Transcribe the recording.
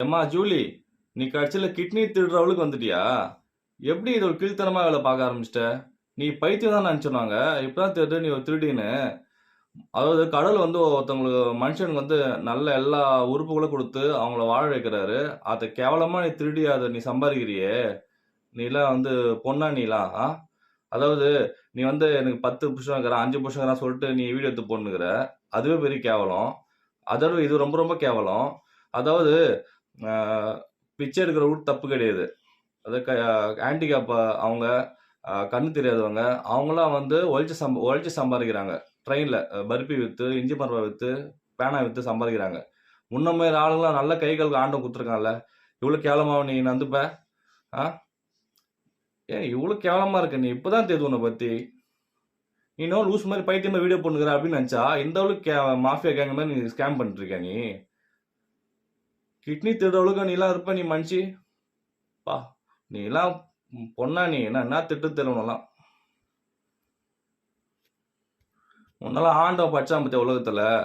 ஏம்மா ஜூலி, நீ கடைசியில கிட்னி திருடுறவளுக்கு வந்துட்டியா? எப்படி இது ஒரு கீழ்த்தனமா வேலை பார்க்க ஆரம்பிச்சிட்ட? நீ பைத்தியம் தான் நினச்சோன்னாங்க. இப்பதான் தெரியுது நீ ஒரு திருடின்னு. அதாவது கடவுள் வந்து ஒருத்தவங்களுக்கு மனுஷனுக்கு வந்து நல்ல எல்லா உறுப்புகளும் குடுத்து அவங்கள வாழ வைக்கிறாரு. அத கேவலமா நீ திருடி அத நீ சம்பாரிக்கிறியே! நீலாம் வந்து பொண்ணா நீலாம்? அதாவது நீ வந்து எனக்கு 10 புருஷன் இருக்கிறான், 5 புருஷன் இருக்கிறான்னு சொல்லிட்டு நீ வீடியோ எடுத்து போட்டுன்னுருக்கிற. அதுவே பெரிய கேவலம். அதோட இது ரொம்ப ரொம்ப கேவலம். அதாவது அ பிச்சை எடுக்கிறவங்க தப்பு கிடையாது. அது ஹேண்டிகேப் அவங்க, கண்ணு தெரியாதவங்க, அவங்கலாம் வந்து உழைச்சு சம்பாரிக்கிறாங்க. ட்ரெயின்ல பர்பி வித்து, இஞ்சி மரவா வித்து, பேனா வித்து சம்பாதிக்கிறாங்க. முன்ன மாரி ஆளுங்கலாம் நல்ல கை, கால் ஆண்டவன் குடுத்துருக்கான்ல. இவ்ளோ கேவலமாவா நீ நந்துப்ப? ஆ? ஏன் இவ்ளோ கேவலமா இருக்க நீ? இப்ப தான் தெரியுது உன்ன பத்தி. நீ என்னவோ லூசு மாரி பைத்தியமா வீடியோ போட்டுன்னுருக்கிற அப்படின்னு நெனச்சா, இந்த அளவுக்கு மாஃபியா கேங் மாரி நீ ஸ்கேம் பண்ணிட்டு இருக்கியா நீ? கிட்னி திருடுற அளவுக்கா நீலாம் இருப்ப நீ மனுஷி? அப்பா! நீலாம் பொண்ணா நீ? என்ன திட்டு தெரு உன்னலாம். உன்னலாம் ஆண்டவன் படைச்சான் பாத்தியா உலகத்துல?